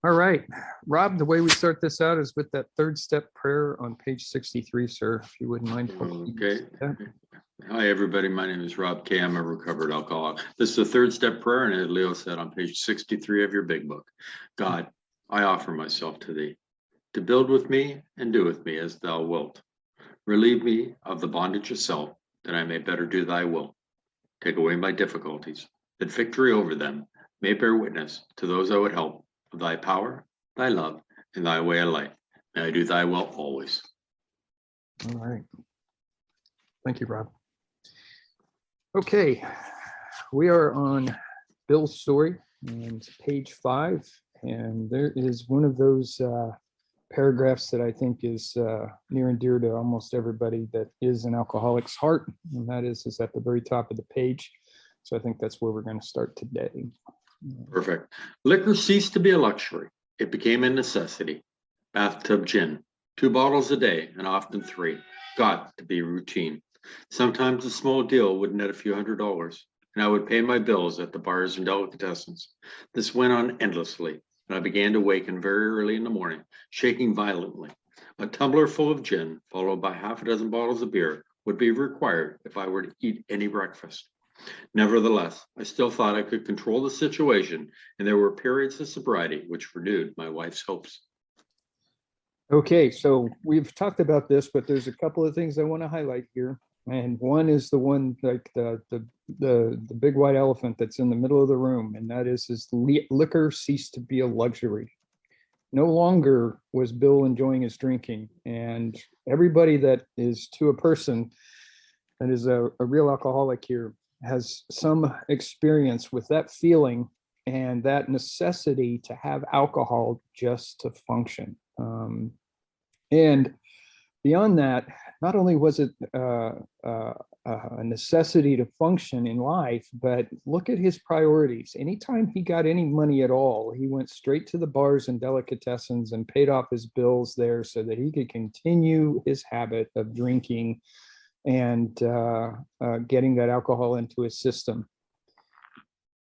All right, Rob, the way we start this out is with that third step prayer on page 63, sir, if you wouldn't mind. Okay. Hi, everybody. My name is Rob K. I'm a recovered alcoholic. This is the third step prayer, and as Leo said on page 63 of your big book, God, I offer myself to thee, to build with me and do with me as thou wilt. Relieve me of the bondage of self, that I may better do thy will. Take away my difficulties, that victory over them may bear witness to those I would help of thy power, thy love, and thy way of life. May I do thy will always. All right. Thank you, Rob. Okay, we are on Bill's story and page 5, and there is one of those paragraphs that I think is near and dear to almost everybody that is an alcoholic's heart, and that is at the very top of the page. So I think that's where we're going to start today. Perfect. Liquor ceased to be a luxury. It became a necessity. Bathtub gin, 2 bottles a day and often 3, got to be routine. Sometimes a small deal would net a few $100s, and I would pay my bills at the bars and delicatessens. This went on endlessly, and I began to waken very early in the morning, shaking violently. A tumbler full of gin, followed by half a dozen bottles of beer, would be required if I were to eat any breakfast. Nevertheless, I still thought I could control the situation, and there were periods of sobriety which renewed my wife's hopes. Okay, so we've talked about this, but there's a couple of things I want to highlight here. And one is the one like the big white elephant that's in the middle of the room, and that is liquor ceased to be a luxury. No longer was Bill enjoying his drinking, and everybody that is to a person that is a real alcoholic here has some experience with that feeling and that necessity to have alcohol just to function. And beyond that, not only was it a necessity to function in life, but look at his priorities. Anytime he got any money at all, he went straight to the bars and delicatessens and paid off his bills there so that he could continue his habit of drinking and getting that alcohol into his system.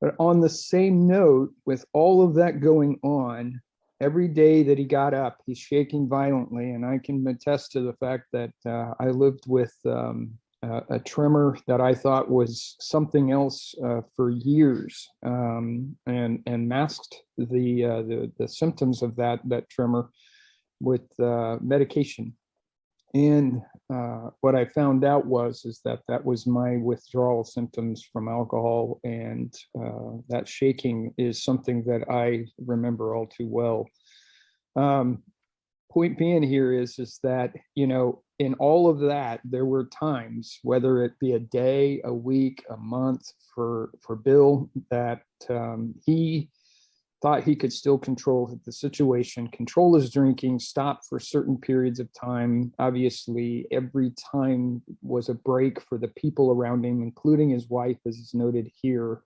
But on the same note, with all of that going on, every day that he got up, he's shaking violently. And I can attest to the fact that I lived with a tremor that I thought was something else for years, and masked the symptoms of that tremor with medication. And what I found out is that was my withdrawal symptoms from alcohol, and that shaking is something that I remember all too well. Point being here is that, you know, in all of that, there were times, whether it be a day, a week, a month, for Bill, that he thought he could still control the situation, control his drinking, stop for certain periods of time. Obviously, every time was a break for the people around him, including his wife, as is noted here.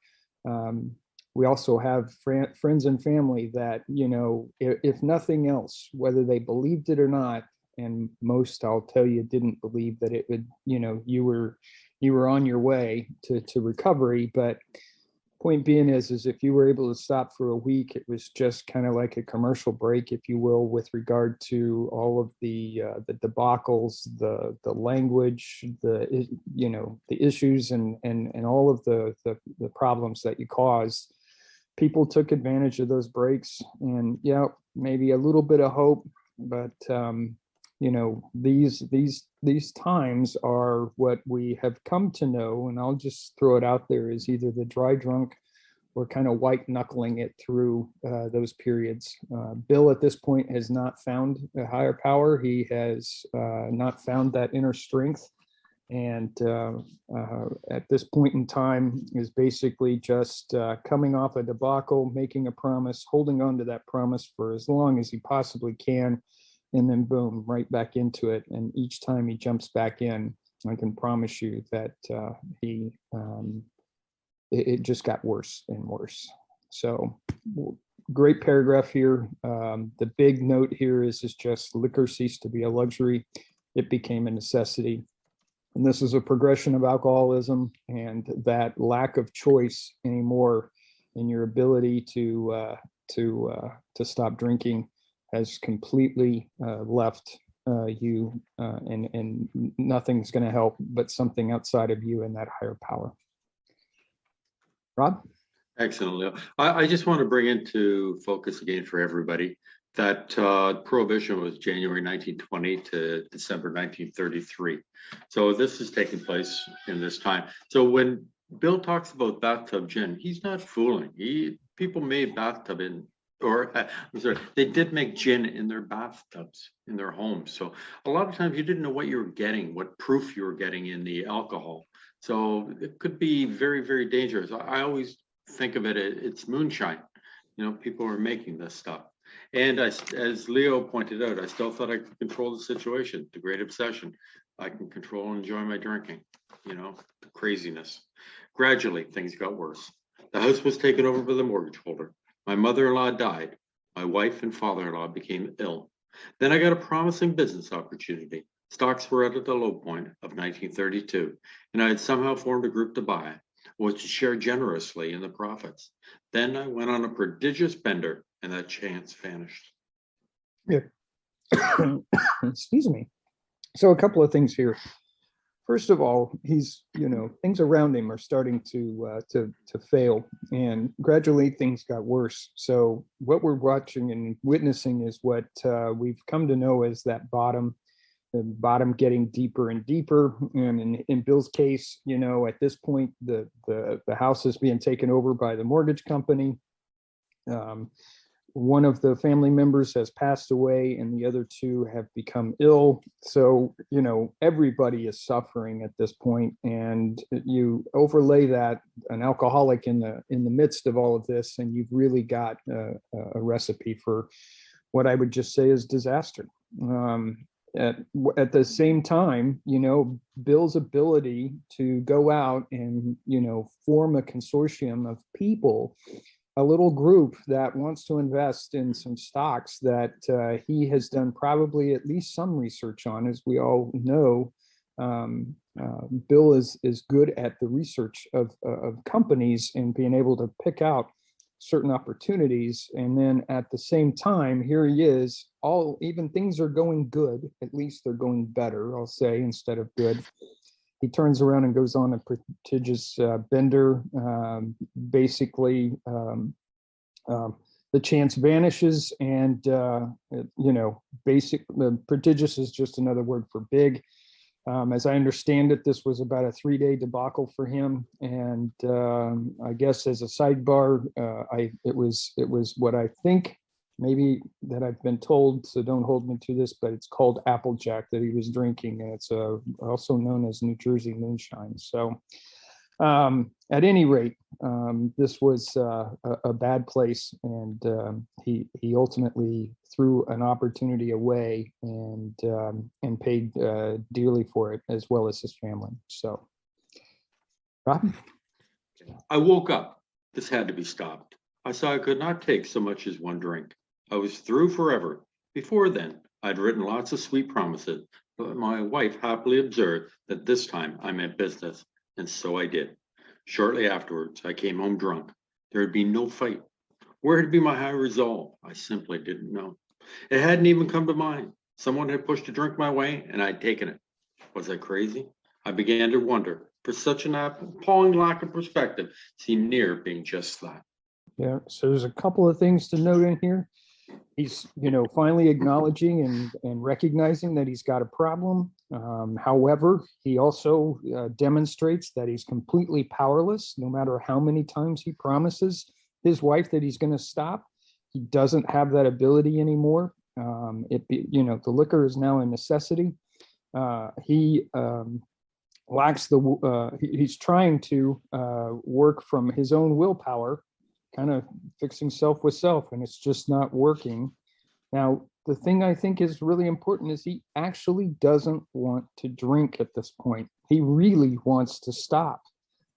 We also have friends and family that, you know, if nothing else, whether they believed it or not, and most, I'll tell you, didn't believe that it would, you know, you were on your way to recovery. But point being is if you were able to stop for a week, it was just kind of like a commercial break, if you will, with regard to all of the debacles, the language, the issues, and all of the problems that you caused. People took advantage of those breaks, and yeah, maybe a little bit of hope, but you know, these times are what we have come to know, and I'll just throw it out there, is either the dry drunk or kind of white knuckling it through those periods. Bill at this point has not found a higher power. He has not found that inner strength, and at this point in time is basically just coming off a debacle, making a promise, holding on to that promise for as long as he possibly can, and then boom, right back into it. And each time he jumps back in, I can promise you that it just got worse and worse. So great paragraph here. The big note here is just liquor ceased to be a luxury. It became a necessity. And this is a progression of alcoholism, and that lack of choice anymore in your ability to to stop drinking has completely left you, and nothing's going to help but something outside of you and that higher power. Rob? Excellent, Leo. I just want to bring into focus again for everybody that prohibition was January 1920 to December 1933. So this is taking place in this time. So when Bill talks about bathtub gin, he's not fooling. People made bathtub I'm sorry, they did make gin in their bathtubs, in their homes. So a lot of times you didn't know what you were getting, what proof you were getting in the alcohol. So it could be very, very dangerous. I always think of it's moonshine. People are making this stuff. And as Leo pointed out, I still thought I could control the situation, the great obsession. I can control and enjoy my drinking, the craziness. Gradually, things got worse. The house was taken over by the mortgage holder. My mother-in-law died. My wife and father-in-law became ill. Then I got a promising business opportunity. Stocks were at the low point of 1932, and I had somehow formed a group to buy, was to share generously in the profits. Then I went on a prodigious bender, and that chance vanished. Yeah. Excuse me. So a couple of things here. First of all, he's, things around him are starting to fail, and gradually things got worse. So what we're watching and witnessing is what we've come to know as that bottom, the bottom getting deeper and deeper. And in Bill's case, at this point, the house is being taken over by the mortgage company. One of the family members has passed away and the other two have become ill. So, everybody is suffering at this point. And you overlay that, an alcoholic in the midst of all of this, and you've really got a recipe for what I would just say is disaster. At the same time, Bill's ability to go out and, form a consortium of people, a little group that wants to invest in some stocks that he has done probably at least some research on. As we all know, Bill is good at the research of companies and being able to pick out certain opportunities. And then at the same time, here he is, even things are going good, at least they're going better, I'll say, instead of good. He turns around and goes on a prodigious bender. Basically, the chance vanishes, and the prodigious is just another word for big. As I understand it, this was about a 3-day debacle for him, and I guess as a sidebar, it was what I think, maybe that I've been told, so don't hold me to this, but it's called Applejack that he was drinking, and it's also known as New Jersey moonshine. So at any rate, this was a bad place, and he ultimately threw an opportunity away and paid dearly for it, as well as his family. So, Rob? I woke up. This had to be stopped. I saw I could not take so much as one drink. I was through forever. Before then, I'd written lots of sweet promises, but my wife happily observed that this time I meant business, and so I did. Shortly afterwards, I came home drunk. There had been no fight. Where had been my high resolve? I simply didn't know. It hadn't even come to mind. Someone had pushed a drink my way, and I'd taken it. Was I crazy? I began to wonder, for such an appalling lack of perspective seemed near being just that. Yeah, so there's a couple of things to note in here. He's, finally acknowledging and recognizing that he's got a problem. However, he also demonstrates that he's completely powerless, no matter how many times he promises his wife that he's going to stop. He doesn't have that ability anymore. The liquor is now a necessity. He lacks he's trying to work from his own willpower, kind of fixing self with self, and it's just not working. Now, the thing I think is really important is he actually doesn't want to drink at this point. He really wants to stop.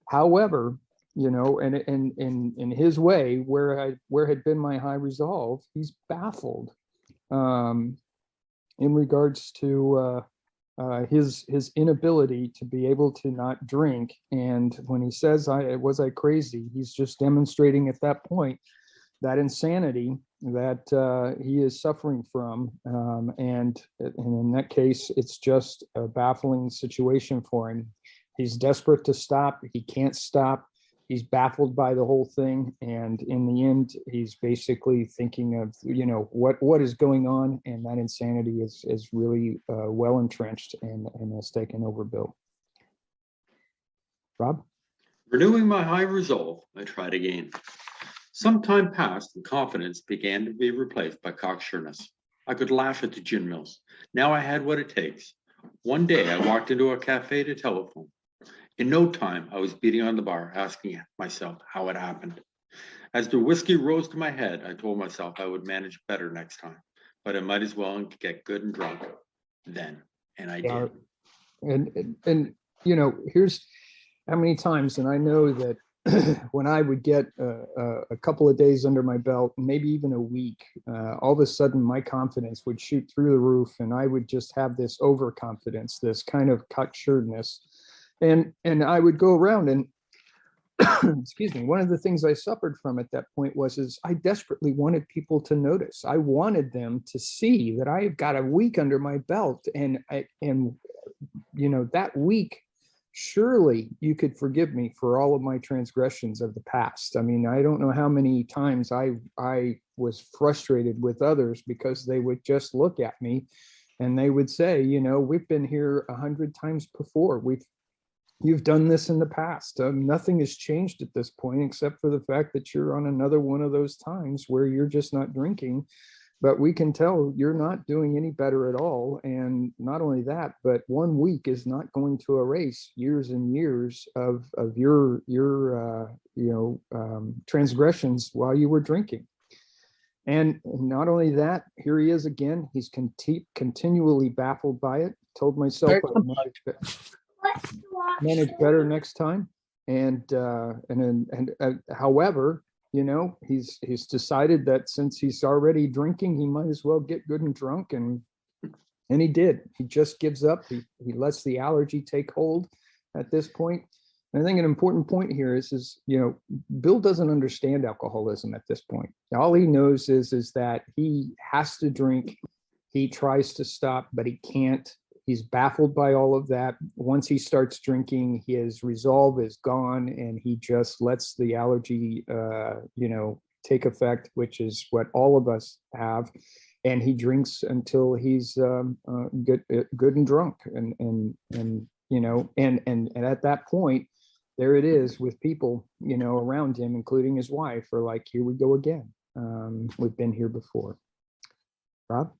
However, and in his way, where had been my high resolve, he's baffled in regards to his inability to be able to not drink. And when he says, was I crazy? He's just demonstrating at that point that insanity that he is suffering from. And in that case, it's just a baffling situation for him. He's desperate to stop. He can't stop. He's baffled by the whole thing. And in the end, he's basically thinking of, what is going on. And that insanity is really well entrenched and has taken over Bill. Rob? Renewing my high resolve, I tried again. Some time passed and confidence began to be replaced by cocksureness. I could laugh at the gin mills. Now I had what it takes. One day I walked into a cafe to telephone. In no time, I was beating on the bar, asking myself how it happened. As the whiskey rose to my head, I told myself I would manage better next time, but I might as well get good and drunk then. And I did. And here's how many times, and I know that when I would get a couple of days under my belt, maybe even a week, all of a sudden my confidence would shoot through the roof, and I would just have this overconfidence, this kind of cocksuredness. And I would go around and excuse me, one of the things I suffered from at that point is I desperately wanted people to notice. I wanted them to see that I have got a week under my belt, and that week, surely you could forgive me for all of my transgressions of the past. I mean, I don't know how many times I was frustrated with others because they would just look at me and they would say, we've been here 100 times before. You've done this in the past. Nothing has changed at this point, except for the fact that you're on another one of those times where you're just not drinking. But we can tell you're not doing any better at all. And not only that, but 1 week is not going to erase years and years of your transgressions while you were drinking. And not only that, here he is again. He's continually baffled by it. Told myself I'd manage better next time. And however, he's decided that since he's already drinking, he might as well get good and drunk, and he did. He just gives up. He lets the allergy take hold at this point. And I think an important point here is Bill doesn't understand alcoholism at this point. All he knows is that he has to drink. He tries to stop, but he can't. He's baffled by all of that. Once he starts drinking, his resolve is gone, and he just lets the allergy, take effect, which is what all of us have. And he drinks until he's good and drunk, and at that point, there it is with people, around him, including his wife, are like, here we go again. We've been here before. Rob?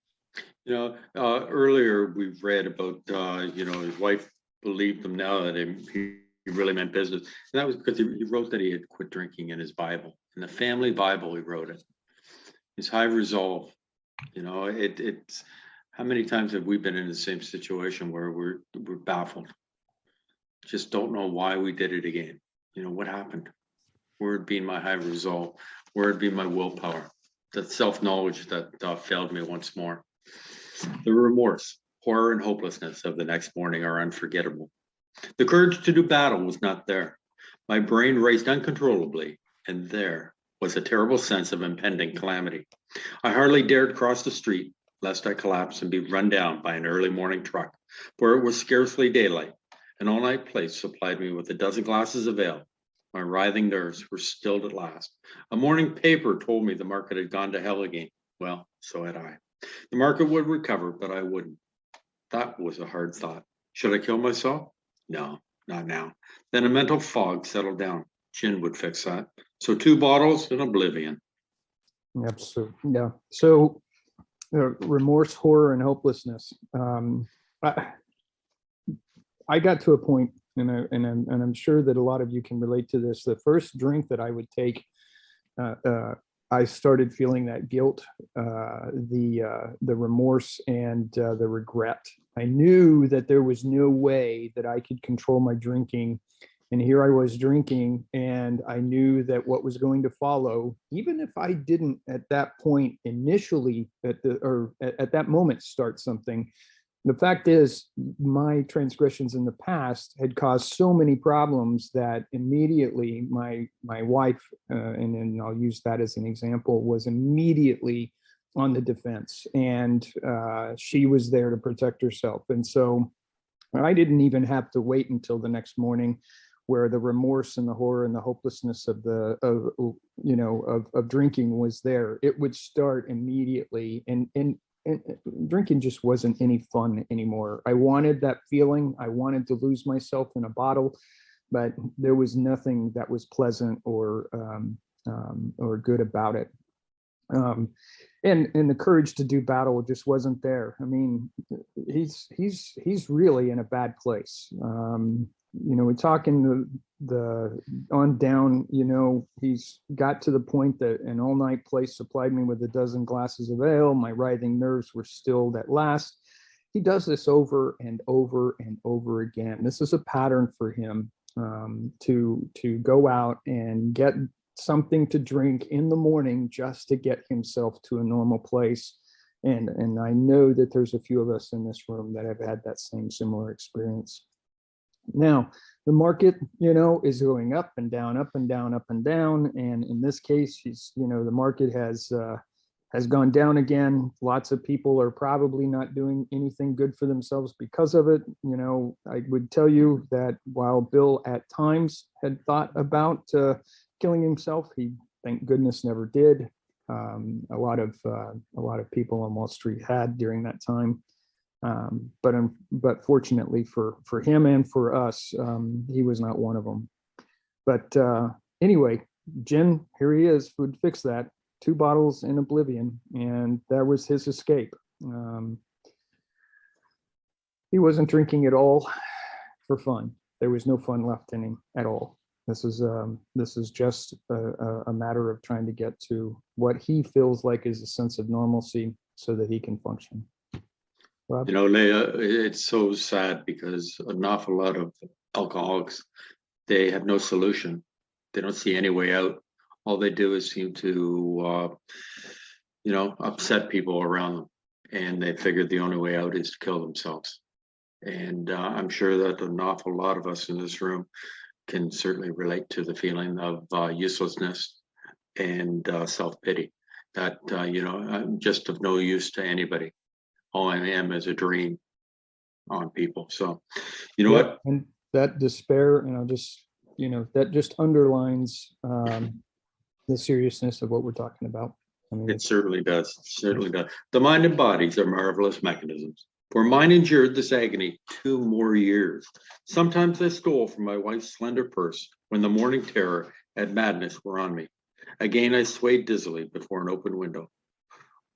Earlier we've read about, his wife believed him now that he really meant business. And that was because he wrote that he had quit drinking in his Bible. In the family Bible, he wrote it. His high resolve, it's how many times have we been in the same situation where we're baffled? Just don't know why we did it again. What happened? Where it be my high resolve? Where it be my willpower? That self-knowledge that failed me once more. The remorse, horror, and hopelessness of the next morning are unforgettable. The courage to do battle was not there. My brain raced uncontrollably, and there was a terrible sense of impending calamity. I hardly dared cross the street, lest I collapse and be run down by an early morning truck, for it was scarcely daylight. An all-night place supplied me with a dozen glasses of ale. My writhing nerves were stilled at last. A morning paper told me the market had gone to hell again. Well, so had I. The market would recover, but I wouldn't. That was a hard thought. Should I kill myself? No, not now. Then a mental fog settled down. Gin would fix that. So 2 bottles and oblivion. Absolutely. Yeah. So remorse, horror, and hopelessness. I got to a point, and I'm sure that a lot of you can relate to this. The first drink that I would take, I started feeling that guilt, the remorse, and the regret. I knew that there was no way that I could control my drinking, and here I was drinking, and I knew that what was going to follow, even if I didn't at that point initially at that moment start something, the fact is, my transgressions in the past had caused so many problems that immediately my wife, and I'll use that as an example, was immediately on the defense, and she was there to protect herself. And so I didn't even have to wait until the next morning, where the remorse and the horror and the hopelessness of drinking was there. It would start immediately, and drinking just wasn't any fun anymore. I wanted that feeling. I wanted to lose myself in a bottle, but there was nothing that was pleasant or good about it. And the courage to do battle just wasn't there. I mean, he's really in a bad place. We're talking the on down, he's got to the point that an all-night place supplied me with a dozen glasses of ale. My writhing nerves were stilled at last. He does this over and over and over again. This is a pattern for him, to go out and get something to drink in the morning just to get himself to a normal place. And I know that there's a few of us in this room that have had that same similar experience. Now, the market, is going up and down, up and down, up and down. And in this case, the market has gone down again. Lots of people are probably not doing anything good for themselves because of it. I would tell you that while Bill at times had thought about killing himself, he, thank goodness, never did. A lot of people on Wall Street had during that time. But fortunately for him and for us, he was not one of them. But anyway, gin, here he is, would fix that. 2 bottles in oblivion, and that was his escape. He wasn't drinking at all for fun. There was no fun left in him at all. This is just a matter of trying to get to what he feels like is a sense of normalcy so that he can function. Rob? Leah, it's so sad because an awful lot of alcoholics, they have no solution. They don't see any way out. All they do is seem to, upset people around them. And they figured the only way out is to kill themselves. And I'm sure that an awful lot of us in this room can certainly relate to the feeling of uselessness and self-pity, that, I'm just of no use to anybody. All I am is a dream on people. So, what? And that despair, that just underlines the seriousness of what we're talking about. I mean, It certainly does. Certainly does. The mind and bodies are marvelous mechanisms. For mine endured this agony 2 more years. Sometimes I stole from my wife's slender purse when the morning terror and madness were on me. Again, I swayed dizzily before an open window,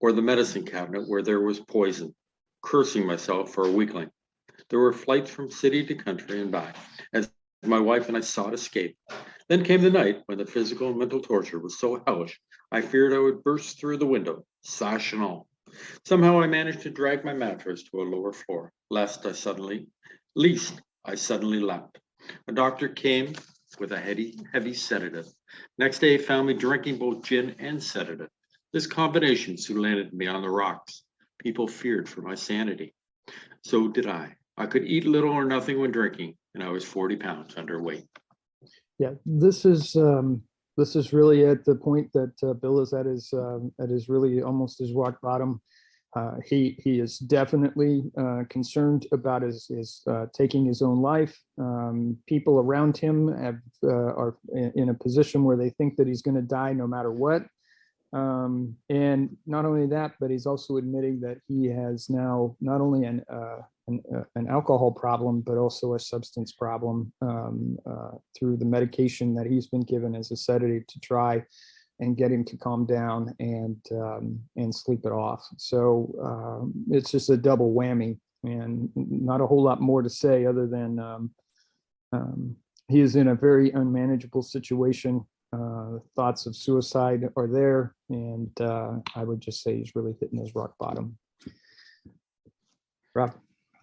or the medicine cabinet where there was poison, cursing myself for a weakling. There were flights from city to country and back, as my wife and I sought escape. Then came the night when the physical and mental torture was so hellish, I feared I would burst through the window, sash and all. Somehow I managed to drag my mattress to a lower floor, lest I suddenly leapt. A doctor came with a heavy sedative. Next day found me drinking both gin and sedative. This combination soon landed me on the rocks. People feared for my sanity. So did I. I could eat little or nothing when drinking, and I was 40 pounds underweight. Yeah, this is really at the point that Bill is at his really almost his rock bottom. He is definitely concerned about his taking his own life. People around him are in a position where they think that he's going to die no matter what. And not only that, but he's also admitting that he has now not only an alcohol problem, but also a substance problem through the medication that he's been given as a sedative to try and get him to calm down and sleep it off. So it's just a double whammy, and not a whole lot more to say other than he is in a very unmanageable situation. Thoughts of suicide are there, and I would just say he's really hitting his rock bottom. Rob?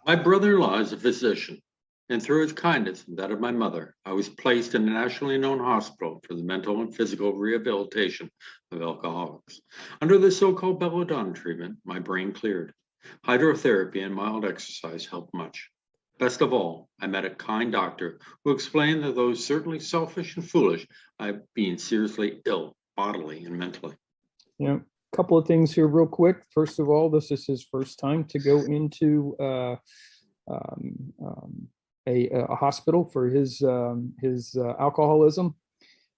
My brother-in-law is a physician, and through his kindness and that of my mother, I was placed in a nationally known hospital for the mental and physical rehabilitation of alcoholics. Under the so-called belladonna treatment, my brain cleared. Hydrotherapy and mild exercise helped much. Best of all, I met a kind doctor who explained that though certainly selfish and foolish, I've been seriously ill bodily and mentally. You know, a couple of things here real quick. First of all, this is his first time to go into um, um, a hospital for his alcoholism.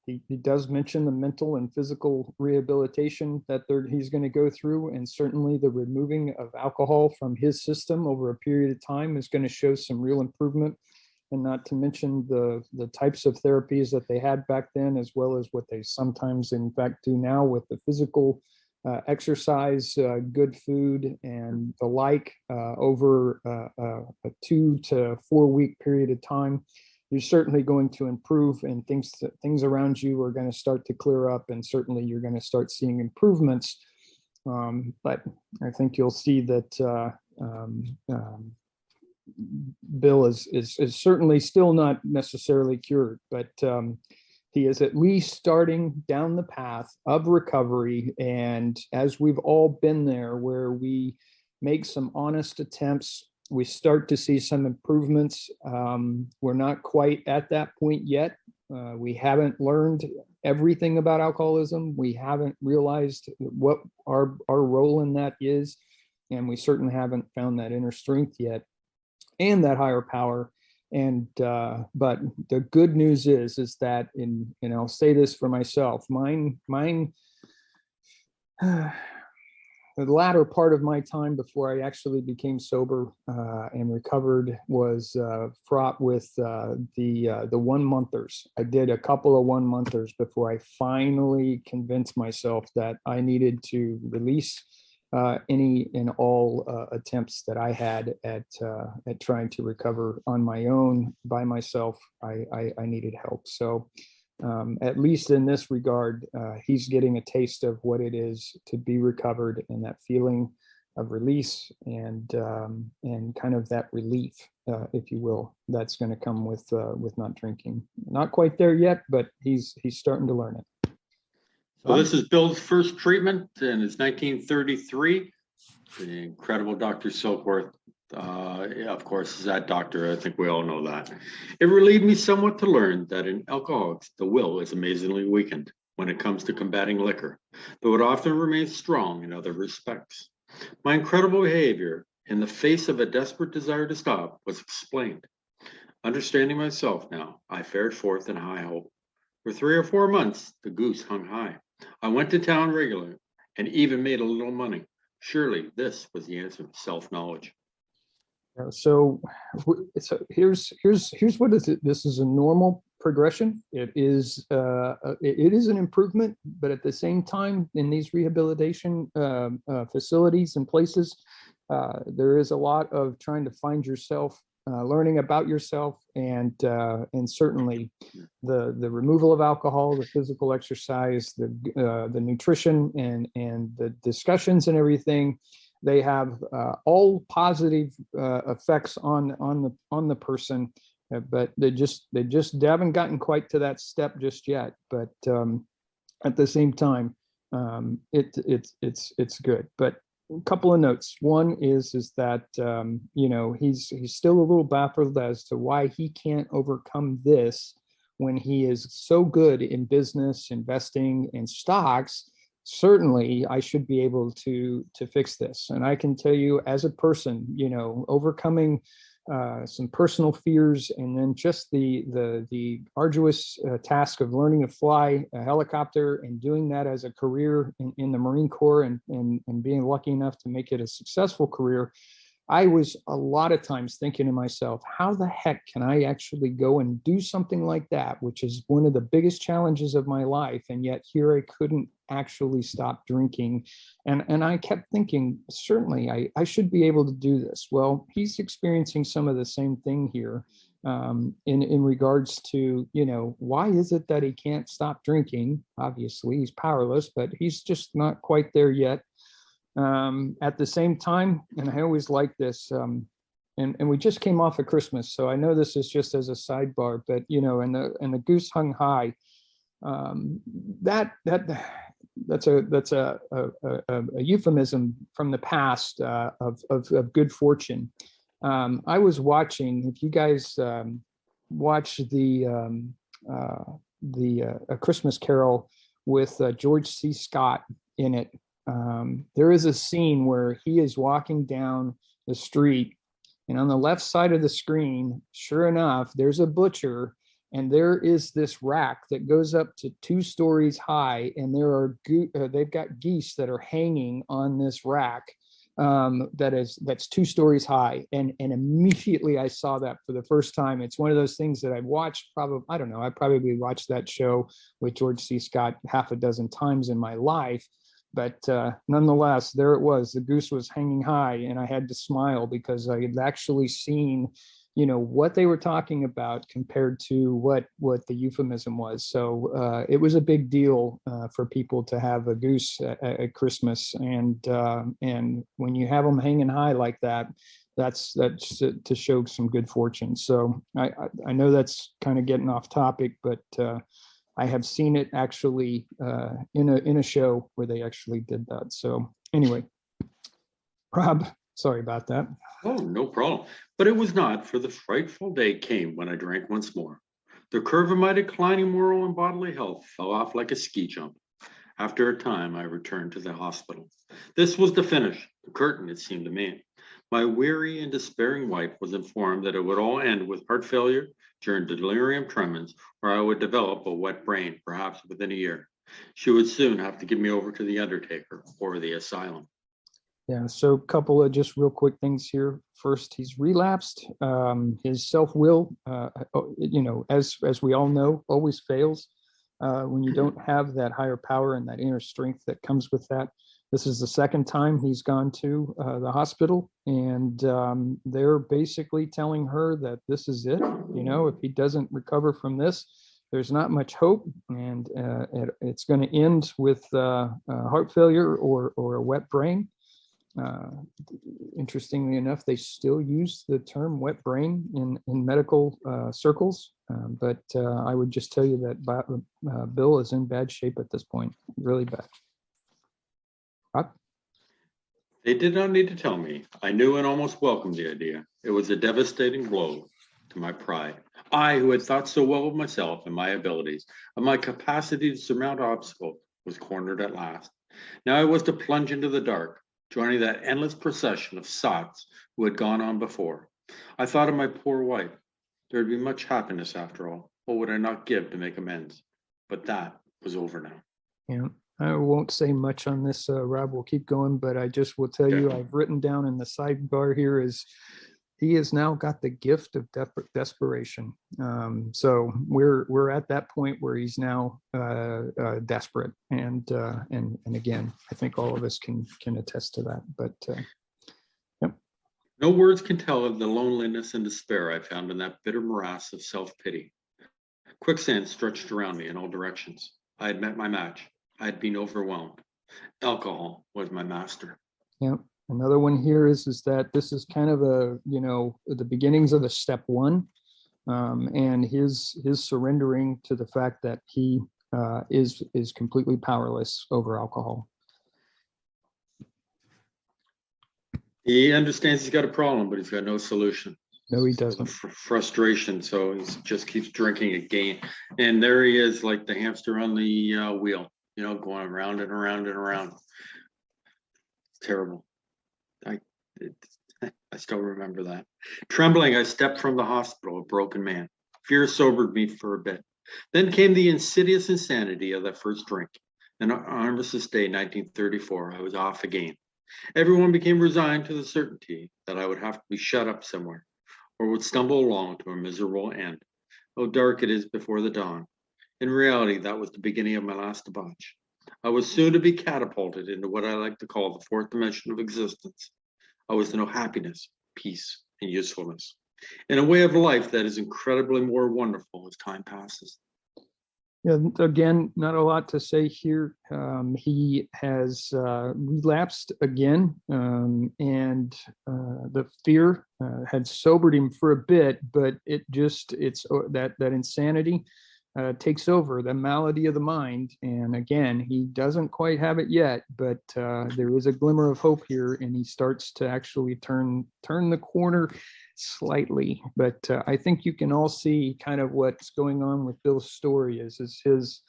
He does mention the mental and physical rehabilitation that he's going to go through, and certainly the removing of alcohol from his system over a period of time is going to show some real improvement. And not to mention the types of therapies that they had back then, as well as what they sometimes in fact do now with the physical exercise, good food, and the like over a 2 to 4 week period of time. You're certainly going to improve, and things around you are going to start to clear up, and certainly you're going to start seeing improvements. But I think you'll see that Bill is certainly still not necessarily cured, but he is at least starting down the path of recovery. And as we've all been there, where we make some honest attempts, we start to see some improvements. We're not quite at that point yet. We haven't learned everything about alcoholism. We haven't realized what our role in that is. And we certainly haven't found that inner strength yet and that higher power. And but the good news is that and I'll say this for myself, mine the latter part of my time before I actually became sober and recovered was fraught with the 1 monthers. I did a couple of 1 monthers before I finally convinced myself that I needed to release any and all attempts that I had at trying to recover on my own by myself. I needed help. So at least in this regard, he's getting a taste of what it is to be recovered, and that feeling of release and kind of that relief, if you will, that's going to come with not drinking. Not quite there yet, but he's starting to learn it. So this is Bill's first treatment, and it's 1933. The incredible Dr. Silkworth, of course, is that doctor. I think we all know that. It relieved me somewhat to learn that in alcoholics, the will is amazingly weakened when it comes to combating liquor, though it often remains strong in other respects. My incredible behavior in the face of a desperate desire to stop was explained. Understanding myself now, I fared forth in high hope. For 3 or 4 months, the goose hung high. I went to town regularly and even made a little money. Surely this was the answer to self-knowledge. So here's what is it. This is a normal progression. It is an improvement, but at the same time, in these rehabilitation facilities and places, there is a lot of trying to find yourself, learning about yourself, and certainly the removal of alcohol, the physical exercise, the nutrition, and the discussions and everything. They have all positive effects on the person, but they just haven't gotten quite to that step just yet. But at the same time, it's good. But a couple of notes. One is that he's still a little baffled as to why he can't overcome this when he is so good in business, investing, and stocks. Certainly I should be able to fix this. And I can tell you, as a person, overcoming some personal fears, and then just the arduous task of learning to fly a helicopter and doing that as a career in the Marine Corps, and being lucky enough to make it a successful career. I was a lot of times thinking to myself, how the heck can I actually go and do something like that, which is one of the biggest challenges of my life, and yet here I couldn't actually stop drinking. And I kept thinking, certainly I should be able to do this. Well, he's experiencing some of the same thing here in regards to, why is it that he can't stop drinking? Obviously, he's powerless, but he's just not quite there yet. At the same time, and I always like this, and we just came off of Christmas, so I know this is just as a sidebar, but and the goose hung high. That a euphemism from the past of good fortune. I was watching. If you guys watch A Christmas Carol with George C. Scott in it, there is a scene where he is walking down the street, and on the left side of the screen, sure enough, there's a butcher, and there is this rack that goes up to 2 stories high, and they've got geese that are hanging on this rack that's 2 stories high, and immediately I saw that for the first time. It's one of those things that I've watched probably, I don't know, I probably watched that show with George C. Scott half a dozen times in my life, but nonetheless, there it was. The goose was hanging high, and I had to smile because I had actually seen, what they were talking about compared to what the euphemism was. So it was a big deal for people to have a goose at Christmas, and when you have them hanging high like that, that's to show some good fortune. So I know that's kind of getting off topic, but I have seen it actually in a show where they actually did that. So anyway, Rob, sorry about that. Oh, no problem. But it was not, for the frightful day came when I drank once more. The curve of my declining moral and bodily health fell off like a ski jump. After a time, I returned to the hospital. This was the finish, the curtain, it seemed to me. My weary and despairing wife was informed that it would all end with heart failure during delirium tremens, or I would develop a wet brain, perhaps within a year. She would soon have to give me over to the undertaker or the asylum. Yeah, so a couple of just real quick things here. First, he's relapsed. His self-will, as we all know, always fails when you don't have that higher power and that inner strength that comes with that. This is the second time he's gone to the hospital, and they're basically telling her that this is it. If he doesn't recover from this, there's not much hope, and it's going to end with heart failure or a wet brain. Interestingly enough, they still use the term wet brain in medical circles, but I would just tell you that Bill is in bad shape at this point, really bad. Rob? They did not need to tell me. I knew and almost welcomed the idea. It was a devastating blow to my pride. I, who had thought so well of myself and my abilities, of my capacity to surmount obstacles, was cornered at last. Now I was to plunge into the dark, joining that endless procession of sots who had gone on before. I thought of my poor wife. There would be much happiness after all. What would I not give to make amends? But that was over now. Yeah, I won't say much on this, Rob. We'll keep going, but I just will tell you, I've written down in the sidebar here is he has now got the gift of desperation. So we're at that point where he's now desperate, and again, I think all of us can attest to that. But yep. No words can tell of the loneliness and despair I found in that bitter morass of self-pity. Quicksand stretched around me in all directions. I had met my match. I had been overwhelmed. Alcohol was my master. Yep. Another one here is that this is kind of the beginnings of the step one, and his surrendering to the fact that he is completely powerless over alcohol. He understands he's got a problem, but he's got no solution. No, he doesn't. Frustration, so he just keeps drinking again. And there he is, like the hamster on the wheel, going around and around and around. It's terrible. I still remember that. Trembling, I stepped from the hospital, a broken man. Fear sobered me for a bit. Then came the insidious insanity of that first drink. And on Armistice Day, 1934, I was off again. Everyone became resigned to the certainty that I would have to be shut up somewhere, or would stumble along to a miserable end. Oh, dark it is before the dawn. In reality, that was the beginning of my last debauch. I was soon to be catapulted into what I like to call the fourth dimension of existence. I was to know happiness, peace, and usefulness, in a way of life that is incredibly more wonderful as time passes. Yeah, again, not a lot to say here. He has relapsed again, and the fear had sobered him for a bit, but it's that insanity takes over, the malady of the mind. And again, he doesn't quite have it yet, but there is a glimmer of hope here, and he starts to actually turn the corner slightly. But I think you can all see kind of what's going on with Bill's story is his,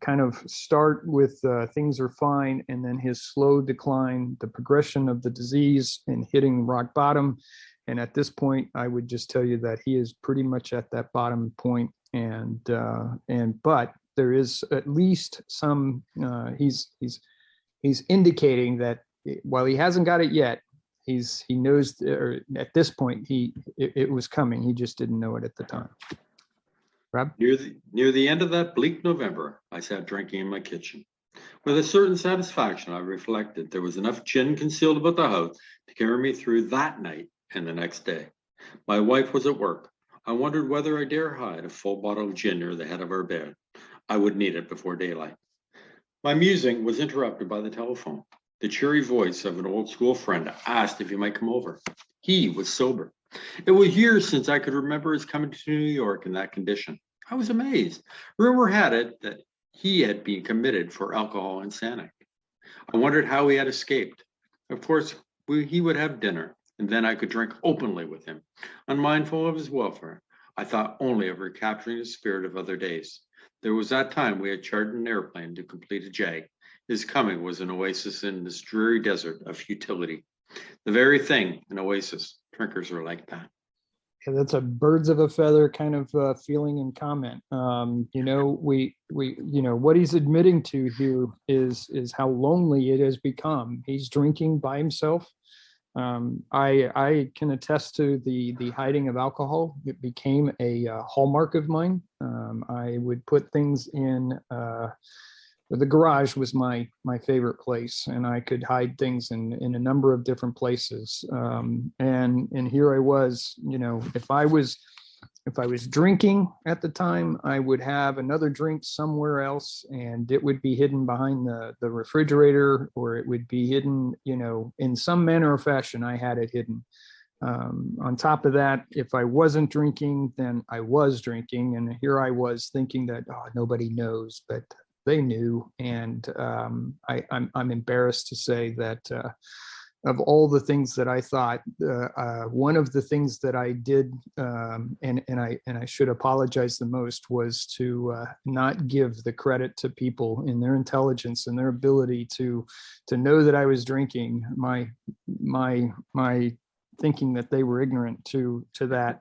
kind of start with things are fine, and then his slow decline, the progression of the disease and hitting rock bottom. And at this point, I would just tell you that he is pretty much at that bottom point. But there is at least some, he's indicating that while he hasn't got it yet, he knows, or at this point, it was coming. He just didn't know it at the time. Rob? Near the end of that bleak November, I sat drinking in my kitchen. With a certain satisfaction, I reflected there was enough gin concealed about the house to carry me through that night and the next day. My wife was at work. I wondered whether I dare hide a full bottle of gin near the head of our bed. I would need it before daylight. My musing was interrupted by the telephone. The cheery voice of an old school friend asked if he might come over. He was sober. It was years since I could remember his coming to New York in that condition. I was amazed. Rumor had it that he had been committed for alcohol insanity. I wondered how he had escaped. Of course, he would have dinner, and then I could drink openly with him. Unmindful of his welfare, I thought only of recapturing the spirit of other days. There was that time we had chartered an airplane to complete a jag. His coming was an oasis in this dreary desert of futility. The very thing, an oasis. Drinkers are like that. Yeah, that's a birds of a feather kind of feeling and comment. What he's admitting to here is how lonely it has become. He's drinking by himself. I can attest to the hiding of alcohol. It became a hallmark of mine. I would put things in. The garage was my favorite place, and I could hide things in a number of different places. And here I was, if I was drinking at the time, I would have another drink somewhere else, and it would be hidden behind the refrigerator, or it would be hidden, in some manner or fashion. I had it hidden. On top of that, if I wasn't drinking, then I was drinking, and here I was thinking that nobody knows, but they knew. And I'm embarrassed to say that of all the things that I thought, one of the things that I did, and I should apologize the most, was to not give the credit to people in their intelligence and their ability to know that I was drinking. My thinking that they were ignorant to that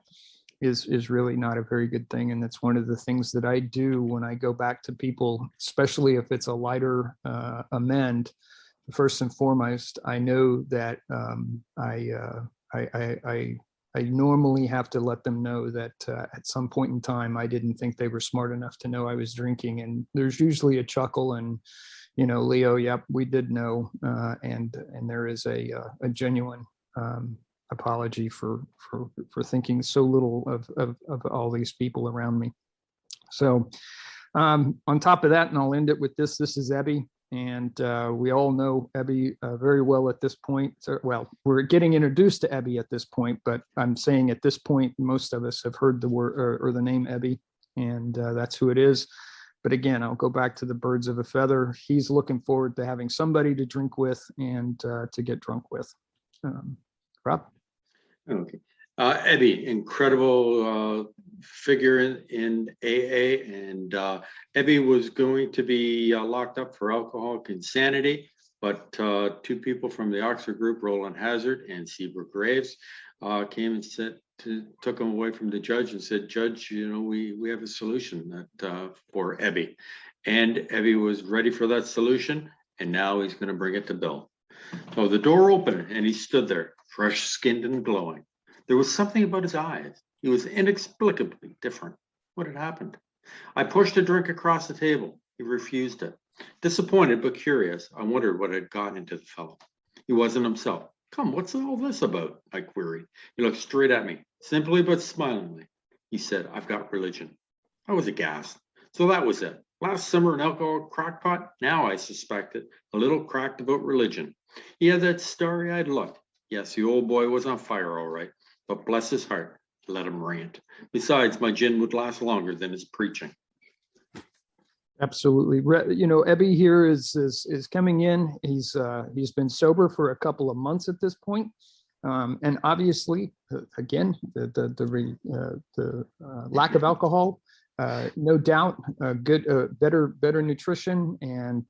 is really not a very good thing. And that's one of the things that I do when I go back to people, especially if it's a lighter amend. First and foremost, I know that I normally have to let them know that at some point in time, I didn't think they were smart enough to know I was drinking. And there's usually a chuckle and, Leo, yep, we did know. And there is a genuine apology for thinking so little of all these people around me. So on top of that, and I'll end it with this is Ebby. And we all know Ebby very well at this point. So, well, we're getting introduced to Ebby at this point, but I'm saying at this point, most of us have heard the word or the name Ebby, and that's who it is. But again, I'll go back to the birds of a feather. He's looking forward to having somebody to drink with and to get drunk with. Rob? Okay. Ebby, incredible figure in AA, and Ebby was going to be locked up for alcoholic insanity, but two people from the Oxford group, Roland Hazard and Seabrook Graves, came and took him away from the judge and said, "Judge, we have a solution for Ebby," and Ebby was ready for that solution, and now he's going to bring it to Bill. So the door opened, and he stood there, fresh-skinned and glowing. There was something about his eyes. He was inexplicably different. What had happened? I pushed a drink across the table. He refused it. Disappointed but curious, I wondered what had got into the fellow. He wasn't himself. "Come, what's all this about?" I queried. He looked straight at me, simply but smilingly. He said, "I've got religion." I was aghast. So that was it. Last summer, an alcohol crackpot. Now I suspected a little cracked about religion. He had that starry-eyed look. Yes, the old boy was on fire, all right. But bless his heart, let him rant. Besides, my gin would last longer than his preaching. Absolutely. Ebby here is coming in. He's been sober for a couple of months at this point. And obviously, again, the lack of alcohol, no doubt, better nutrition, and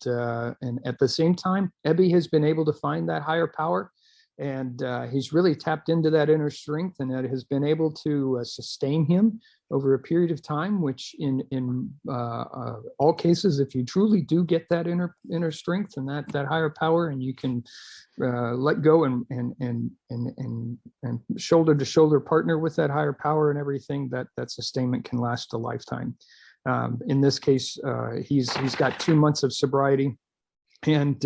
at the same time, Ebby has been able to find that higher power, and he's really tapped into that inner strength, and that has been able to sustain him over a period of time. Which, in all cases, if you truly do get that inner strength and that higher power, and you can let go and shoulder to shoulder partner with that higher power and everything, that sustainment can last a lifetime. In this case, he's got 2 months of sobriety, and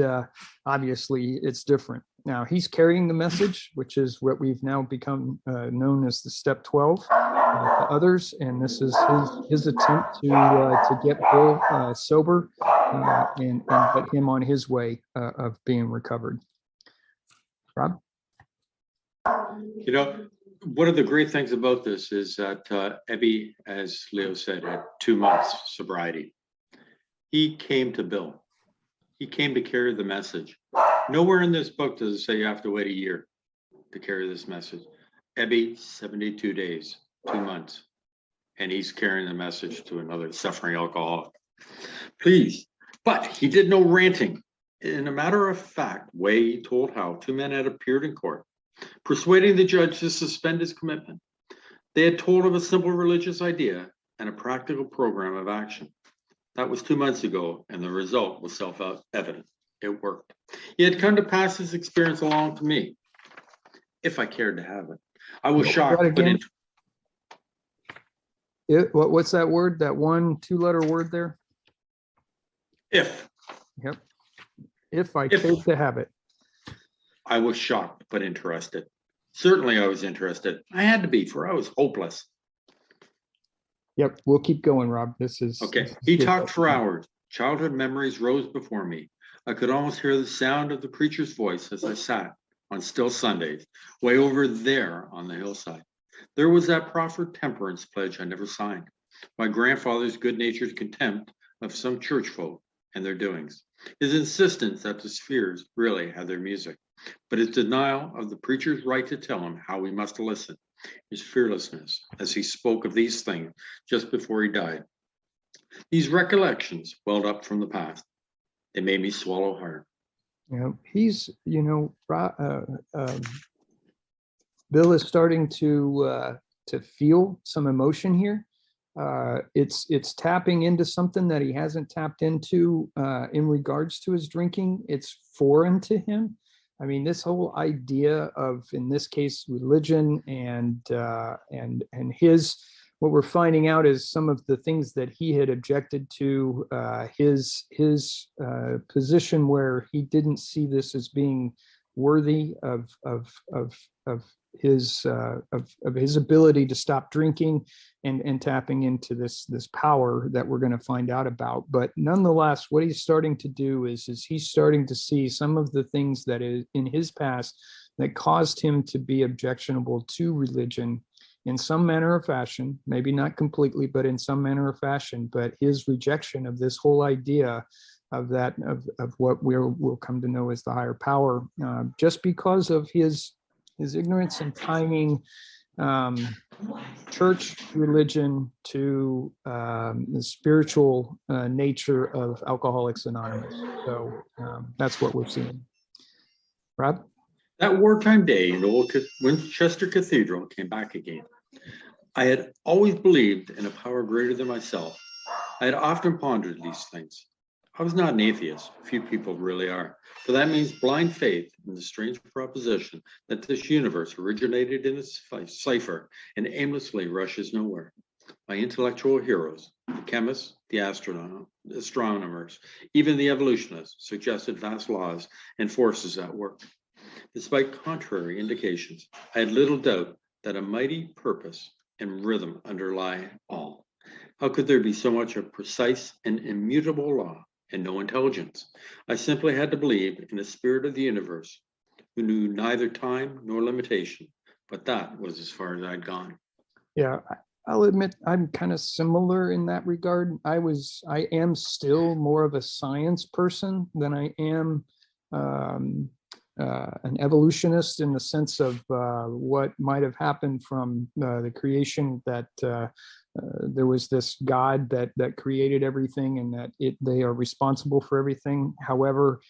obviously it's different. Now he's carrying the message, which is what we've now become known as the Step 12 to others, and this is his attempt to get Bill sober, and get him on his way of being recovered. Rob? One of the great things about this is that Ebby, as Leo said, had 2 months sobriety. He came to Bill. He came to carry the message. Nowhere in this book does it say you have to wait a year to carry this message. Ebby, 72 days, 2 months, and he's carrying the message to another suffering alcoholic. Please, but he did no ranting. In a matter of fact way, he told how 2 men had appeared in court, persuading the judge to suspend his commitment. They had told of a simple religious idea and a practical program of action. That was 2 months ago, and the result was self-evident. It worked. He had come to pass his experience along to me, if I cared to have it. I was shocked, but What's that word? That 1 2-letter word there? If. Yep. If I cared to have it. I was shocked, but interested. Certainly I was interested. I had to be, for I was hopeless. Yep, we'll keep going, Rob. This is okay. He talked for hours. Childhood memories rose before me. I could almost hear the sound of the preacher's voice as I sat on still Sundays, way over there on the hillside. There was that proffered temperance pledge I never signed. My grandfather's good-natured contempt of some church folk and their doings. His insistence that the spheres really had their music, but his denial of the preacher's right to tell him how we must listen. His fearlessness as he spoke of these things just before he died. These recollections welled up from the past. They made me swallow hard. He's, Bill is starting to feel some emotion here. It's tapping into something that he hasn't tapped into in regards to his drinking. It's foreign to him. I mean, this whole idea of, in this case, religion and his, what we're finding out is some of the things that he had objected to, his position where he didn't see this as being worthy of his ability to stop drinking and tapping into this power that we're going to find out about. But nonetheless, what he's starting to do is he's starting to see some of the things that is in his past that caused him to be objectionable to religion in some manner or fashion, maybe not completely, but in some manner or fashion. But his rejection of this whole idea of what we'll come to know as the higher power, just because of his ignorance and tying church religion to the spiritual nature of Alcoholics Anonymous. So that's what we're seeing. Rob? That wartime day in old Winchester Cathedral came back again. I had always believed in a power greater than myself. I had often pondered these things. I was not an atheist. Few people really are. But that means blind faith in the strange proposition that this universe originated in a cipher and aimlessly rushes nowhere. My intellectual heroes, the chemists, the astronomers, even the evolutionists, suggested vast laws and forces at work. Despite contrary indications, I had little doubt that a mighty purpose and rhythm underlie all. How could there be so much of precise and immutable law and no intelligence? I simply had to believe in the spirit of the universe, who knew neither time nor limitation, but that was as far as I'd gone. Yeah, I'll admit I'm kind of similar in that regard. I am still more of a science person than I am um, an evolutionist in the sense of what might have happened from the creation, that there was this God that created everything, and that they are responsible for everything. However,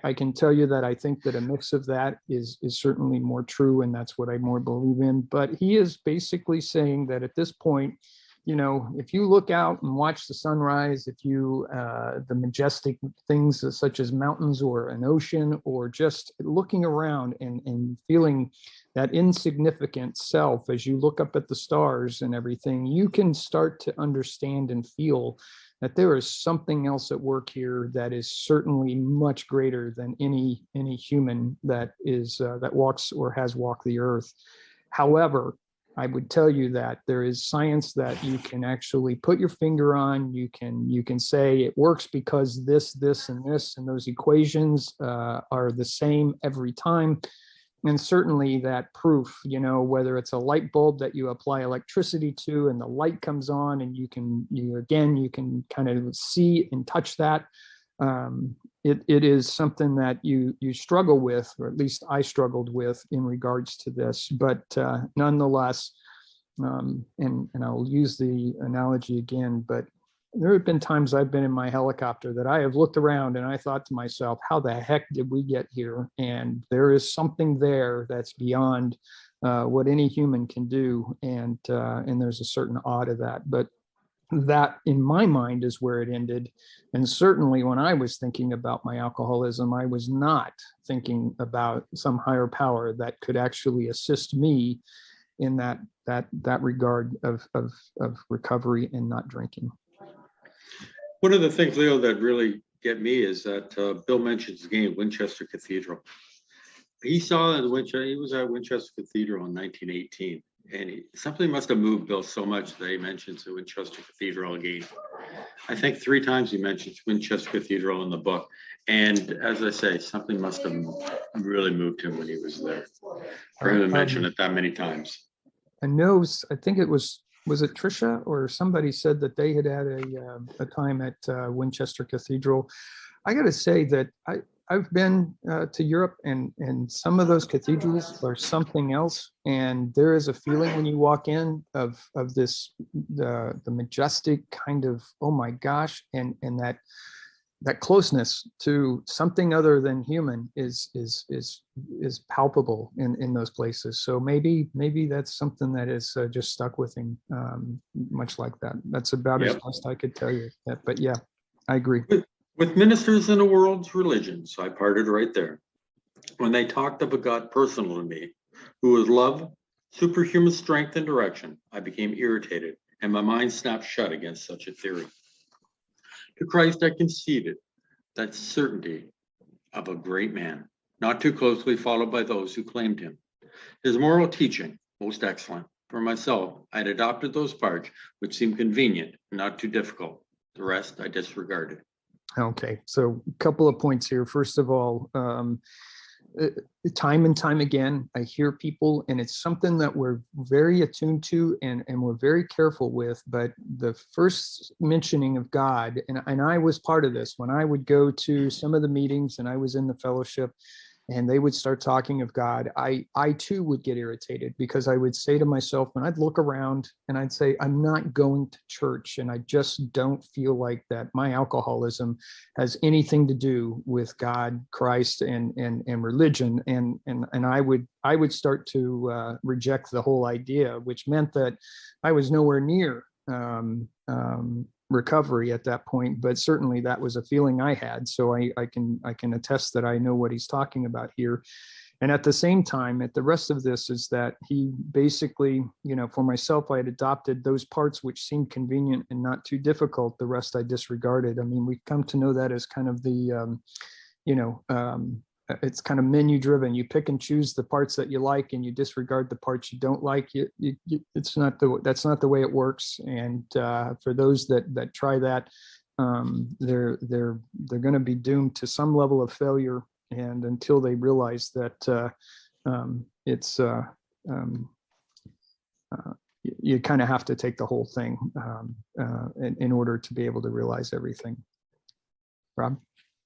I can tell you that I think that a mix of that is certainly more true, and that's what I more believe in. But he is basically saying that at this point, if you look out and watch the sunrise, if you the majestic things such as mountains or an ocean, or just looking around and feeling that insignificant self as you look up at the stars and everything, you can start to understand and feel that there is something else at work here that is certainly much greater than any human that walks or has walked the earth. However, I would tell you that there is science that you can actually put your finger on. You can say it works because this, and this, and those equations are the same every time. And certainly that proof, whether it's a light bulb that you apply electricity to and the light comes on, and you can kind of see and touch that. It is something that you struggle with, or at least I struggled with in regards to this. But nonetheless, and I'll use the analogy again, but there have been times I've been in my helicopter that I have looked around and I thought to myself, how the heck did we get here? And there is something there that's beyond what any human can do. And there's a certain awe to that. But that, in my mind, is where it ended. And certainly when I was thinking about my alcoholism, I was not thinking about some higher power that could actually assist me in that regard of recovery and not drinking. One of the things, Leo, that really get me is that Bill mentions again Winchester Cathedral. He saw that he was at Winchester Cathedral in 1918, and something must have moved Bill so much that he mentions the Winchester Cathedral again. I think 3 times he mentions Winchester Cathedral in the book. And as I say, something must have really moved him when he was there for him to mention it that many times. I think it was it Trisha or somebody said that they had a time at Winchester Cathedral. I got to say that I've been to Europe, and some of those cathedrals are something else. And there is a feeling when you walk in of this the majestic kind of, oh my gosh, and that closeness to something other than human is palpable in those places. So maybe that's something that is just stuck with him, much like that. That's about as best I could tell you. But yeah, I agree. With ministers in the world's religions, I parted right there. When they talked of a God personal to me, who was love, superhuman strength, and direction, I became irritated, and my mind snapped shut against such a theory. To Christ I conceded that certainty of a great man, not too closely followed by those who claimed him. His moral teaching, most excellent. For myself, I had adopted those parts which seemed convenient and not too difficult. The rest I disregarded. Okay, so a couple of points here. First of all, time and time again, I hear people, and it's something that we're very attuned to and we're very careful with. But the first mentioning of God, and I was part of this when I would go to some of the meetings and I was in the fellowship, and they would start talking of God, I too would get irritated, because I would say to myself, when I'd look around and I'd say, I'm not going to church, and I just don't feel like that my alcoholism has anything to do with God, Christ, and religion. And I would start to reject the whole idea, which meant that I was nowhere near recovery at that point, but certainly that was a feeling I had. So I can attest that I know what he's talking about here. And at the same time, at the rest of this is that he basically, for myself, I had adopted those parts which seemed convenient and not too difficult. The rest I disregarded. I mean, we've come to know that as kind of the, it's kind of menu driven. You pick and choose the parts that you like, and you disregard the parts you don't like. That's not the way it works. And for those that try that, they're going to be doomed to some level of failure. And until they realize that you kind of have to take the whole thing in order to be able to realize everything. Rob?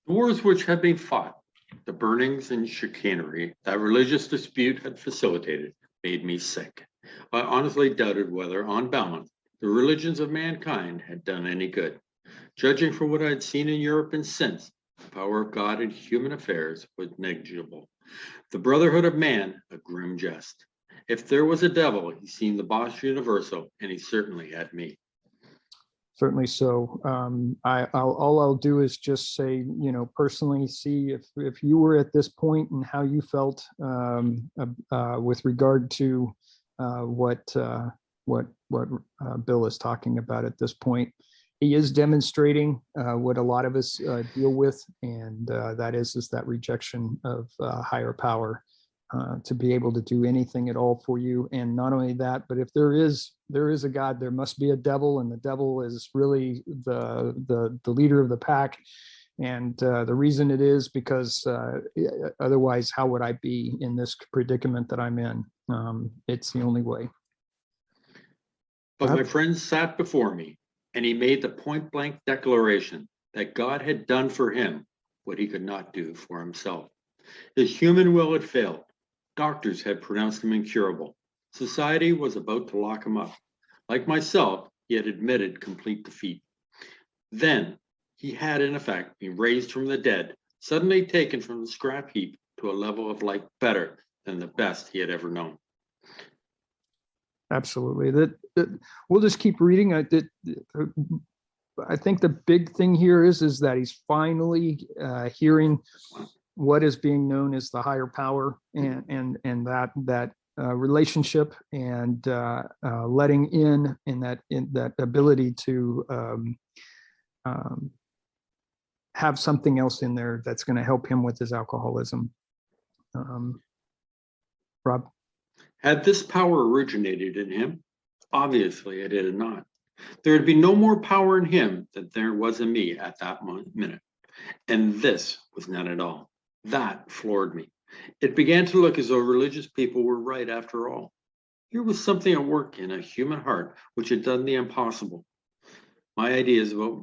The wars which had been fought, the burnings and chicanery that religious dispute had facilitated made me sick. I honestly doubted whether, on balance, the religions of mankind had done any good. Judging from what I had seen in Europe and since, the power of God in human affairs was negligible. The brotherhood of man, a grim jest. If there was a devil, he seemed the boss universal, and he certainly had me. Certainly so. All I'll do is just say, personally, see if you were at this point and how you felt with regard to what Bill is talking about at this point. He is demonstrating what a lot of us deal with, and that is that rejection of higher power. To be able to do anything at all for you. And not only that, but if there is a God, there must be a devil, and the devil is really the leader of the pack. And the reason it is because otherwise, how would I be in this predicament that I'm in? It's the only way. But my friend sat before me, and he made the point blank declaration that God had done for him what he could not do for himself. His human will had failed. Doctors had pronounced him incurable. Society was about to lock him up. Like myself, he had admitted complete defeat. Then he had, in effect, been raised from the dead, suddenly taken from the scrap heap to a level of life better than the best he had ever known. Absolutely. We'll just keep reading. I think the big thing here is that he's finally hearing what is being known as the higher power, and that relationship, and letting in that ability to have something else in there that's going to help him with his alcoholism. Rob? Had this power originated in him? Obviously, it had not. There had been no more power in him than there was in me at that minute. And this was none at all. That floored me. It began to look as though religious people were right after all. Here was something at work in a human heart which had done the impossible. My ideas about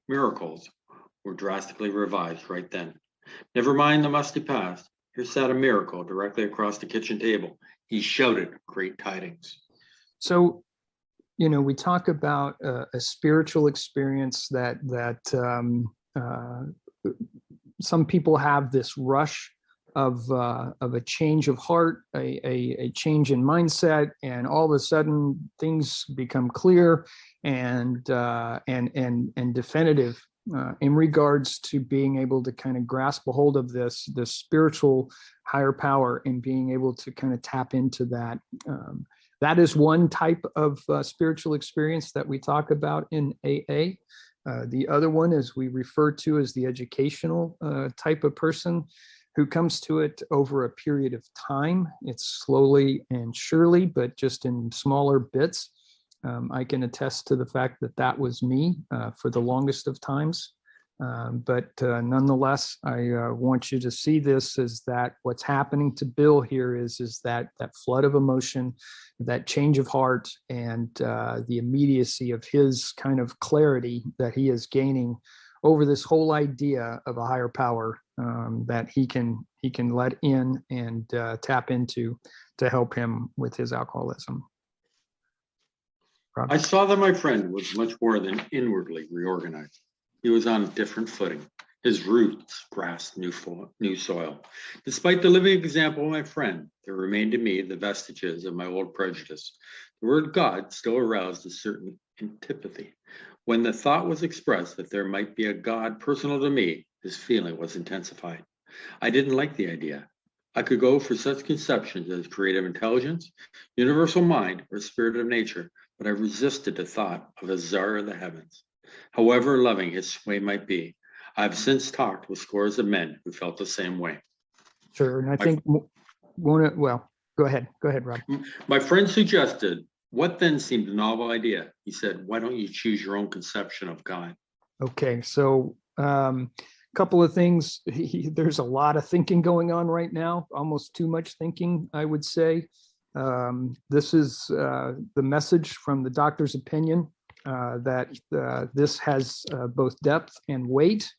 miracles were drastically revised right then. Never mind the musty past. Here sat a miracle directly across the kitchen table. He shouted great tidings. So, we talk about a spiritual experience that some people have this rush of a change of heart, a change in mindset, and all of a sudden things become clear and definitive in regards to being able to kind of grasp a hold of this spiritual higher power and being able to kind of tap into that. That is one type of spiritual experience that we talk about in AA. The other one is we refer to as the educational type of person who comes to it over a period of time. It's slowly and surely, but just in smaller bits. I can attest to the fact that was me for the longest of times. But nonetheless, I want you to see this as that what's happening to Bill here is that flood of emotion, that change of heart, and the immediacy of his kind of clarity that he is gaining over this whole idea of a higher power that he can let in and tap into to help him with his alcoholism. Rob? I saw that my friend was much more than inwardly reorganized. He was on a different footing. His roots grasped new soil. Despite the living example of my friend, there remained in me the vestiges of my old prejudice. The word God still aroused a certain antipathy. When the thought was expressed that there might be a God personal to me, this feeling was intensified. I didn't like the idea. I could go for such conceptions as creative intelligence, universal mind, or spirit of nature, but I resisted the thought of a czar of the heavens. However loving his sway might be, I have since talked with scores of men who felt the same way. Sure, and I think, well, go ahead, Rob. My friend suggested what then seemed a novel idea. He said, why don't you choose your own conception of God? Okay, so couple of things. There's a lot of thinking going on right now, almost too much thinking, I would say. This is the message from the doctor's opinion that this has both depth and weight.